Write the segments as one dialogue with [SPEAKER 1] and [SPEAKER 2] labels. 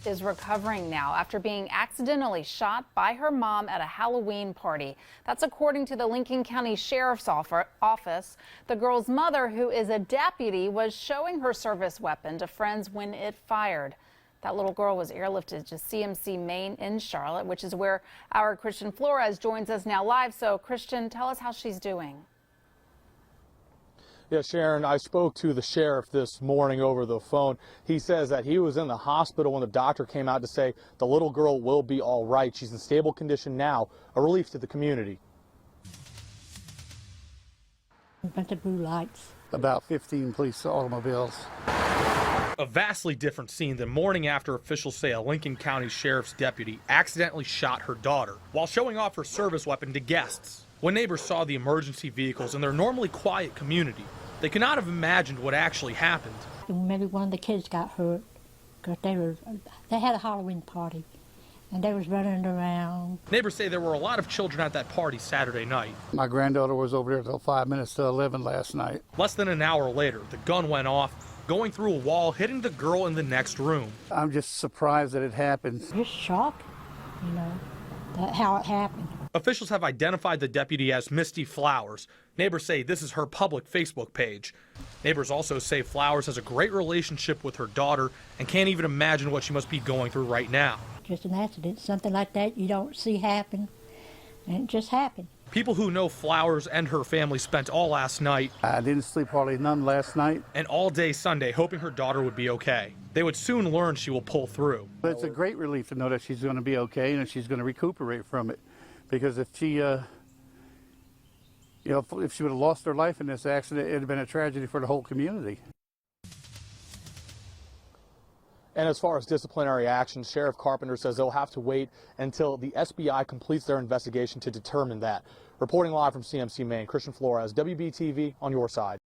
[SPEAKER 1] is recovering now after being accidentally shot by her mom at a Halloween party. That's according to the Lincoln County Sheriff's Office. The girl's mother, who is a deputy, was showing her service weapon to friends when it fired. That little girl was airlifted to CMC Maine in Charlotte, which is where our Christian Flores joins us now live. So, Christian, tell us how she's doing.
[SPEAKER 2] Yeah, Sharon, I spoke to the sheriff this morning over the phone. He says that he was in the hospital when the doctor came out to say the little girl will be all right. She's in stable condition now, a relief to the community.
[SPEAKER 3] A bunch of blue lights.
[SPEAKER 4] About 15 police automobiles.
[SPEAKER 5] A vastly different scene the morning after officials say a Lincoln County Sheriff's deputy accidentally shot her daughter while showing off her service weapon to guests. When neighbors saw the emergency vehicles in their normally quiet community, they could not have imagined what actually happened.
[SPEAKER 3] Maybe one of the kids got hurt because they had a Halloween party and they was running around.
[SPEAKER 5] Neighbors say there were a lot of children at that party Saturday night.
[SPEAKER 4] My granddaughter was over there until 5 minutes to 11 last night.
[SPEAKER 5] Less than an hour later, the gun went off, going through a wall, hitting the girl in the next room.
[SPEAKER 4] I'm just surprised that it happened.
[SPEAKER 3] Just shocked, how it happened.
[SPEAKER 5] Officials have identified the deputy as Misty Flowers. Neighbors say this is her public Facebook page. Neighbors also say Flowers has a great relationship with her daughter and can't even imagine what she must be going through right now.
[SPEAKER 3] Just an accident, something like that you don't see happen, and it just happened.
[SPEAKER 5] People who know Flowers and her family spent all last night.
[SPEAKER 4] I didn't sleep hardly none last night.
[SPEAKER 5] And all day Sunday hoping her daughter would be okay. They would soon learn she will pull through.
[SPEAKER 4] But it's a great relief to know that she's going to be okay and she's going to recuperate from it. Because if she, if she would have lost her life in this accident, it would have been a tragedy for the whole community.
[SPEAKER 2] And as far as disciplinary action, Sheriff Carpenter says they'll have to wait until the SBI completes their investigation to determine that. Reporting live from CMC Maine, Christian Flores, WBTV, on your side.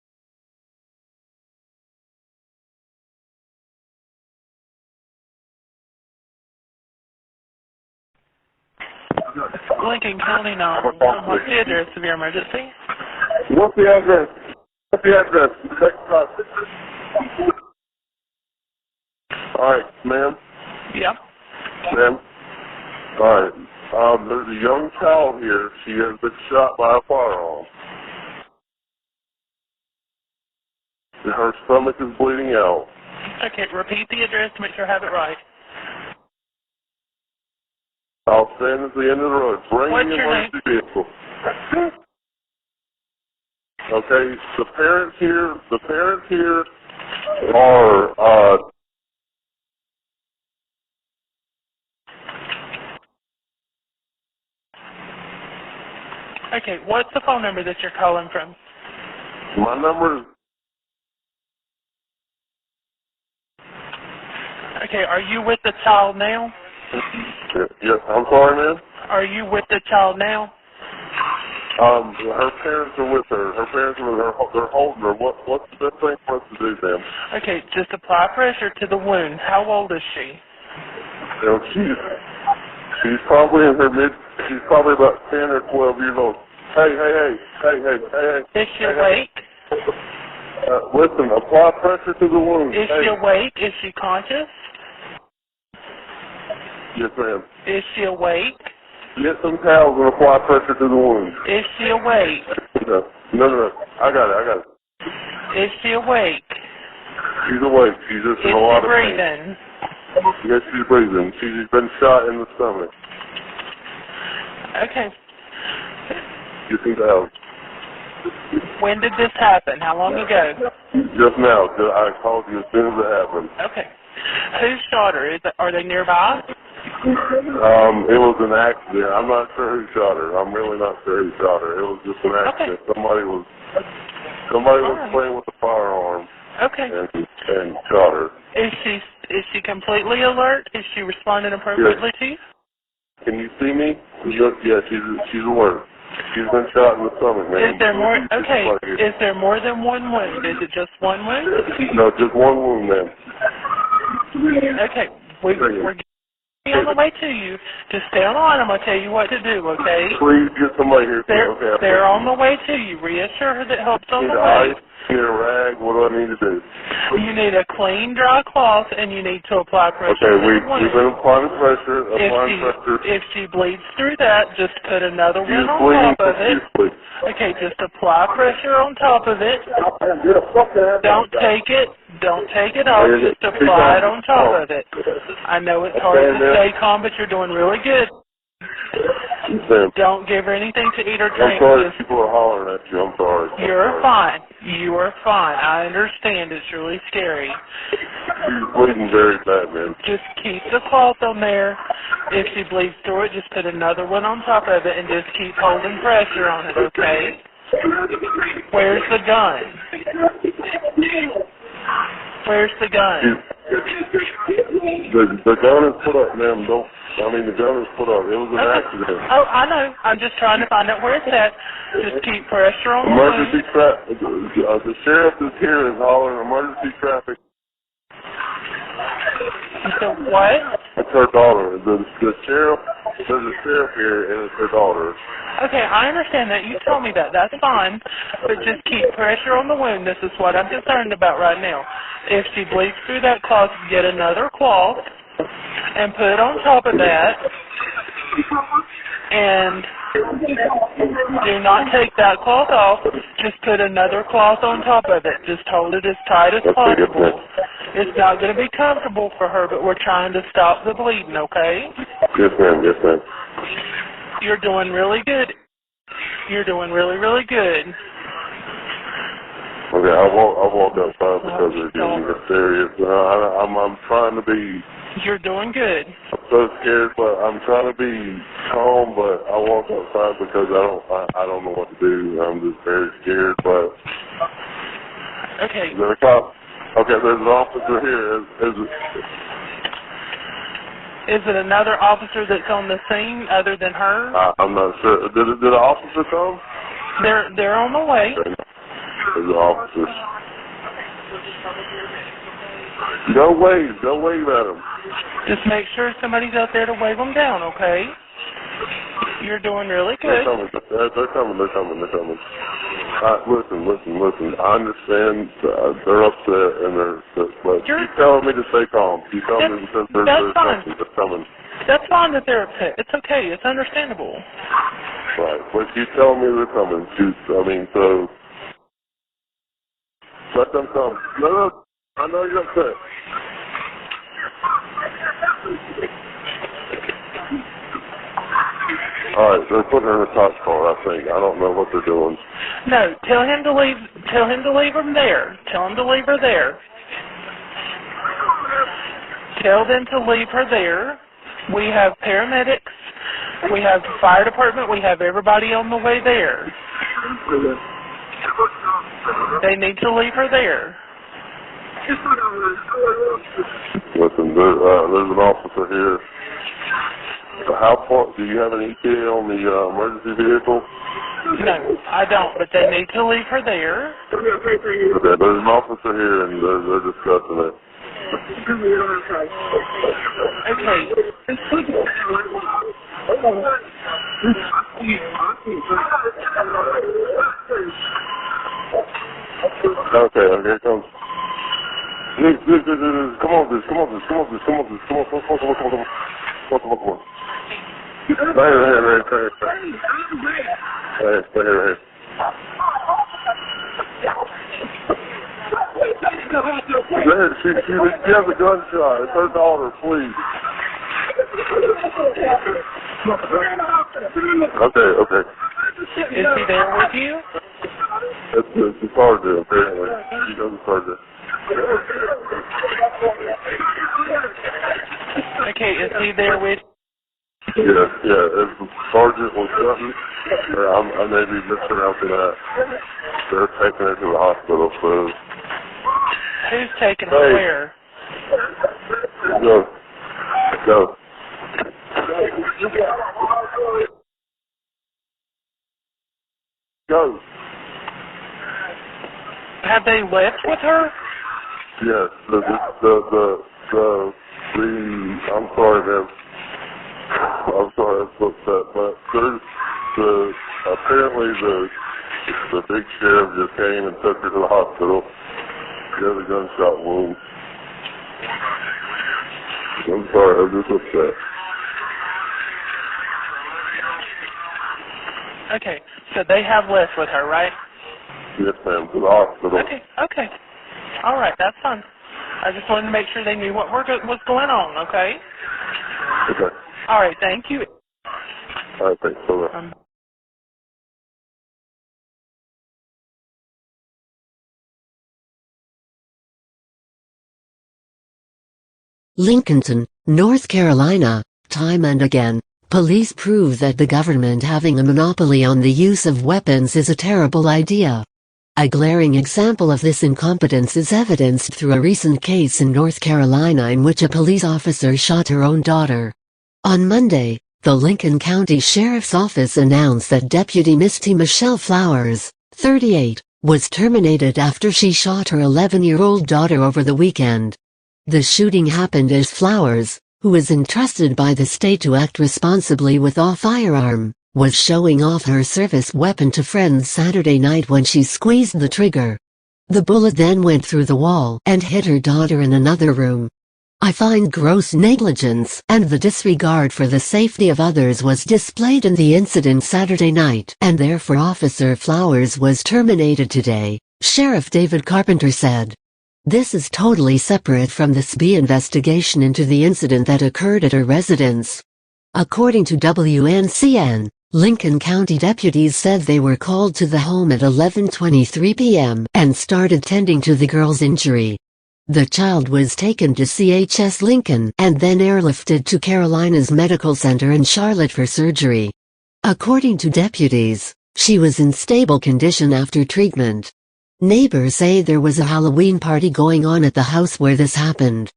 [SPEAKER 6] Lincoln County now. What's the address of your emergency?
[SPEAKER 7] What's the address? What's the address? All right, ma'am.
[SPEAKER 6] Yeah.
[SPEAKER 7] Ma'am. All right. There's a young child here. She has been shot by a firearm. Her stomach is bleeding out.
[SPEAKER 6] Okay, repeat the address to make sure I have it right.
[SPEAKER 7] I'll stand at the end of the road. Bring
[SPEAKER 6] What's
[SPEAKER 7] the
[SPEAKER 6] your
[SPEAKER 7] emergency vehicle. Okay, the parents here are,
[SPEAKER 6] Okay, what's the phone number that you're calling from?
[SPEAKER 7] my number is,
[SPEAKER 6] Okay, are you with the child now?
[SPEAKER 7] yes, I'm sorry, ma'am.
[SPEAKER 6] Are you with the child now?
[SPEAKER 7] Her parents are with her. Her parents are with her. They're holding her. What's the best thing for us to do, ma'am?
[SPEAKER 6] Okay, just apply pressure to the wound. How old is she?
[SPEAKER 7] She's probably in her she's probably about 10 or 12 years old. Hey.
[SPEAKER 6] Is she awake?
[SPEAKER 7] Listen, apply pressure to the wound.
[SPEAKER 6] Is she awake? Is she conscious?
[SPEAKER 7] Yes, ma'am.
[SPEAKER 6] Is she awake?
[SPEAKER 7] Get some towels and apply pressure to the wound.
[SPEAKER 6] Is she awake?
[SPEAKER 7] No. I got it.
[SPEAKER 6] Is she awake?
[SPEAKER 7] She's awake. She's just in a lot of pain.
[SPEAKER 6] Breathing?
[SPEAKER 7] Yes, she's breathing. She's been shot in the stomach.
[SPEAKER 6] Okay.
[SPEAKER 7] Get some towels.
[SPEAKER 6] When did this happen? How long ago?
[SPEAKER 7] Just now. I called you as soon as it happened.
[SPEAKER 6] Okay. Who shot her? Are they nearby?
[SPEAKER 7] It was an accident. I'm not sure who shot her. I'm really not sure who shot her. It was just an accident.
[SPEAKER 6] Okay.
[SPEAKER 7] Somebody was playing with a firearm.
[SPEAKER 6] Okay.
[SPEAKER 7] And shot her.
[SPEAKER 6] Is she completely alert? Is she responding appropriately to you?
[SPEAKER 7] Can you see me? Yeah, she's alert. She's been shot in the stomach, man.
[SPEAKER 6] Is there more? Okay. Is there more than one wound? Is it just one wound?
[SPEAKER 7] No, just one wound, ma'am.
[SPEAKER 6] Okay. We're on the way to you. Just stay on the line. I'm going to tell you what to do, okay?
[SPEAKER 7] Please get somebody here. Okay.
[SPEAKER 6] They're on the way to you. Reassure her that help's on
[SPEAKER 7] Need
[SPEAKER 6] the
[SPEAKER 7] an
[SPEAKER 6] way.
[SPEAKER 7] ice, need a rag. What do I need to do?
[SPEAKER 6] You need a clean, dry cloth, and you need to apply pressure.
[SPEAKER 7] Okay,
[SPEAKER 6] to the
[SPEAKER 7] we've
[SPEAKER 6] wound.
[SPEAKER 7] been applying pressure.
[SPEAKER 6] If she bleeds through that, just put another one
[SPEAKER 7] She's
[SPEAKER 6] on
[SPEAKER 7] bleeding
[SPEAKER 6] top of it.
[SPEAKER 7] profusely.
[SPEAKER 6] Okay, just apply pressure on top of it. Don't take it off. Just apply it on top of it. I know it's hard to stay calm, but you're doing really good. Don't give her anything to eat or
[SPEAKER 7] I'm
[SPEAKER 6] drink.
[SPEAKER 7] sorry people are hollering at you. I'm sorry.
[SPEAKER 6] You're fine. You are fine. I understand. It's really scary.
[SPEAKER 7] She's bleeding very bad, man.
[SPEAKER 6] Just keep the cloth on there. If she bleeds through it, just put another one on top of it and just keep holding pressure on it, okay? Where's the gun? Where's the gun?
[SPEAKER 7] The gun is put up, ma'am. The gun is put up. It was an accident.
[SPEAKER 6] Oh, I know. I'm just trying to find out where it's at. Just keep pressure on the
[SPEAKER 7] Emergency
[SPEAKER 6] wound.
[SPEAKER 7] traffic. The sheriff is here and hollering emergency traffic.
[SPEAKER 6] So what?
[SPEAKER 7] It's her daughter. The sheriff, there's a sheriff here and it's her daughter.
[SPEAKER 6] Okay, I understand that. You told me that. That's fine. But just keep pressure on the wound. This is what I'm concerned about right now. If she bleeds through that cloth, get another cloth and put it on top of that. And do not take that cloth off. Just put another cloth on top of it. Just hold it as tight as possible. It's not going to be comfortable for her, but we're trying to stop the bleeding, okay?
[SPEAKER 7] Yes, ma'am. Yes, ma'am.
[SPEAKER 6] You're doing really good. You're doing really, really good.
[SPEAKER 7] Okay, I walked outside because they're getting serious. I'm trying to be.
[SPEAKER 6] You're doing good.
[SPEAKER 7] I'm so scared, but I'm trying to be calm. But I walked outside because I don't know what to do. I'm just very scared. But
[SPEAKER 6] Okay.
[SPEAKER 7] is there a cop? Okay, there's an officer here.
[SPEAKER 6] Is it another officer that's on the scene other than her?
[SPEAKER 7] I'm not sure. Did the officer come?
[SPEAKER 6] They're on the way.
[SPEAKER 7] There's the officers. Go wave at them.
[SPEAKER 6] Just make sure somebody's out there to wave them down, okay? You're doing really
[SPEAKER 7] They're
[SPEAKER 6] good.
[SPEAKER 7] coming. They're coming. Listen. I understand they're upset and but keep telling me to stay calm. Keep telling me that there's something that's coming.
[SPEAKER 6] That's fine that they're upset. It's okay. It's understandable.
[SPEAKER 7] Right, but keep telling me they're coming. So let them come. No, I know you're upset. All right, they're putting her in a cop car, I think. I don't know what they're doing.
[SPEAKER 6] No, tell him to leave them there. Tell him to leave her there. Tell them to leave her there. We have paramedics. We have the fire department. We have everybody on the way there. They need to leave her there.
[SPEAKER 7] Listen, there's an officer here. How far, do you have an ETA on the emergency vehicle?
[SPEAKER 6] No, I don't, but they need to leave her there.
[SPEAKER 7] Okay, there's an officer here and they're discussing it. Okay, here it comes. Come on. Stay here. She has a gunshot. It's her daughter, please. Okay.
[SPEAKER 6] Is he there with you?
[SPEAKER 7] It's the sergeant, apparently. She knows the sergeant.
[SPEAKER 6] Okay, is he there with you?
[SPEAKER 7] Yeah. If the sergeant was something, I may be mispronouncing that. They're taking her to the hospital, so.
[SPEAKER 6] Who's taking her where?
[SPEAKER 7] Go.
[SPEAKER 6] Have they left with her?
[SPEAKER 7] Yes. I'm sorry, ma'am. I'm sorry, I'm so upset, but apparently the big sheriff just came and took her to the hospital. She has a gunshot wound. I'm sorry, I'm just upset.
[SPEAKER 6] Okay, so they have left with her, right?
[SPEAKER 7] Yes, ma'am, to the hospital.
[SPEAKER 6] Okay. All right, that's fine. I just wanted to make sure they knew what's going on, okay?
[SPEAKER 7] Okay.
[SPEAKER 6] All right, thank you.
[SPEAKER 7] All right, thanks. Bye-bye.
[SPEAKER 8] Lincolnton, North Carolina. Time and again, police prove that the government having a monopoly on the use of weapons is a terrible idea. A glaring example of this incompetence is evidenced through a recent case in North Carolina in which a police officer shot her own daughter. On Monday, the Lincoln County Sheriff's Office announced that Deputy Misty Michelle Flowers, 38, was terminated after she shot her 11-year-old daughter over the weekend. The shooting happened as Flowers, who is entrusted by the state to act responsibly with a firearm, was showing off her service weapon to friends Saturday night when she squeezed the trigger. The bullet then went through the wall and hit her daughter in another room. I find gross negligence and the disregard for the safety of others was displayed in the incident Saturday night, and therefore Officer Flowers was terminated today, Sheriff David Carpenter said. This is totally separate from the SB investigation into the incident that occurred at her residence. According to WNCN, Lincoln County deputies said they were called to the home at 11:23 p.m. and started tending to the girl's injury. The child was taken to CHS Lincoln and then airlifted to Carolina's Medical Center in Charlotte for surgery. According to deputies, she was in stable condition after treatment. Neighbors say there was a Halloween party going on at the house where this happened.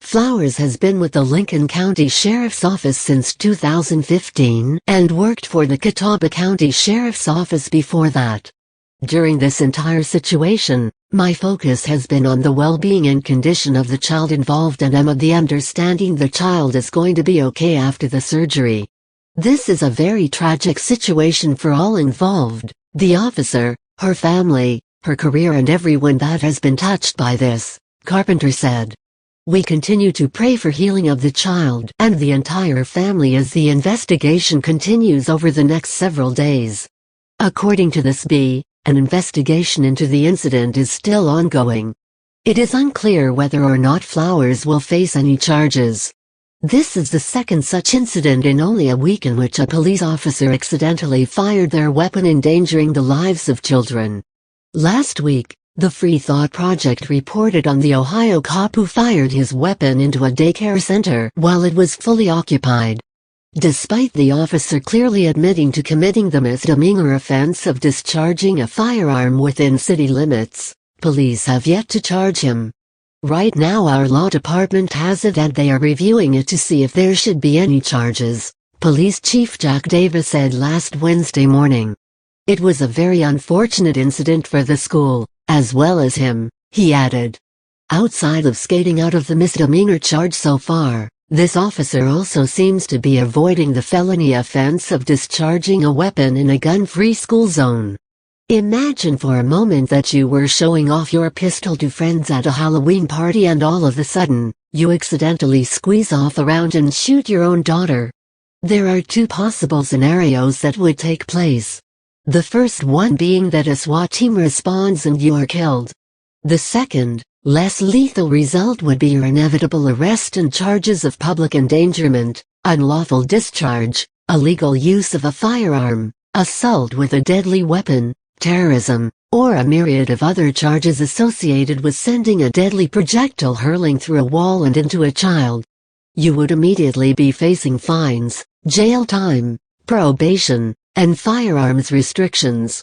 [SPEAKER 8] Flowers has been with the Lincoln County Sheriff's Office since 2015 and worked for the Catawba County Sheriff's Office before that. During this entire situation, my focus has been on the well-being and condition of the child involved, and I'm of the understanding the child is going to be okay after the surgery. This is a very tragic situation for all involved, the officer, her family, her career, and everyone that has been touched by this, Carpenter said. We continue to pray for healing of the child and the entire family as the investigation continues over the next several days. According to the SB, an investigation into the incident is still ongoing. It is unclear whether or not Flowers will face any charges. This is the second such incident in only a week in which a police officer accidentally fired their weapon, endangering the lives of children. Last week, the Free Thought Project reported on the Ohio cop who fired his weapon into a daycare center while it was fully occupied. Despite the officer clearly admitting to committing the misdemeanor offense of discharging a firearm within city limits, police have yet to charge him. Right now our law department has it and they are reviewing it to see if there should be any charges, Police Chief Jack Davis said last Wednesday morning. It was a very unfortunate incident for the school, as well as him, he added. Outside of skating out of the misdemeanor charge so far, this officer also seems to be avoiding the felony offense of discharging a weapon in a gun-free school zone. Imagine for a moment that you were showing off your pistol to friends at a Halloween party and all of a sudden, you accidentally squeeze off a round and shoot your own daughter. There are two possible scenarios that would take place. The first one being that a SWAT team responds and you are killed. The second, less lethal result would be your inevitable arrest and charges of public endangerment, unlawful discharge, illegal use of a firearm, assault with a deadly weapon, terrorism, or a myriad of other charges associated with sending a deadly projectile hurling through a wall and into a child. You would immediately be facing fines, jail time, probation, and firearms restrictions.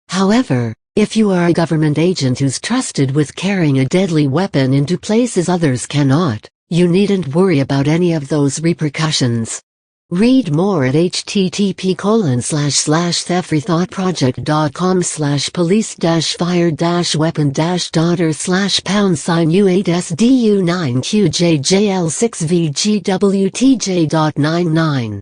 [SPEAKER 8] However, if you are a government agent who's trusted with carrying a deadly weapon into places others cannot, you needn't worry about any of those repercussions. Read more at http://thefreethought.com/police-fire-weapon-daughter/#U8SDU9QJJL6VGWTJ.99